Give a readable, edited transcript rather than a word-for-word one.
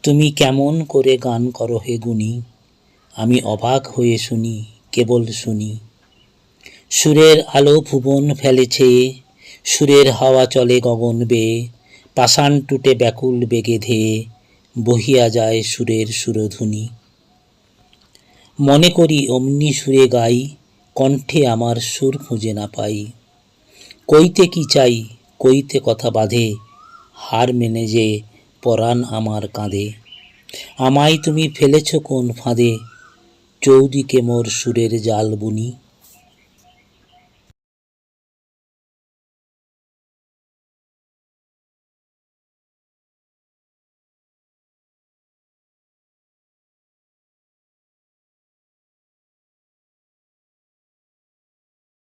তুমি কেমন করে গান করো হে গুণী, আমি অবাক হয়ে শুনি, কেবল শুনি। সুরের আলো ভুবন ফেলেছে, সুরের হাওয়া চলে গগন বেয়ে, পাষাণ টুটে ব্যাকুল বেগে ধেয়ে বহিয়া যায় সুরের সুরধুনী। মনে করি অমনি সুরে গাই, কণ্ঠে আমার সুর খুঁজে না পাই। কইতে কি চাই, কইতে কথা বাঁধে, হার মেনে যে পরাণ আমার কাঁধে। আমায় তুমি ফেলেছ কোন ফাঁদে, চৌদিকে মোর সুরের জাল বুনি।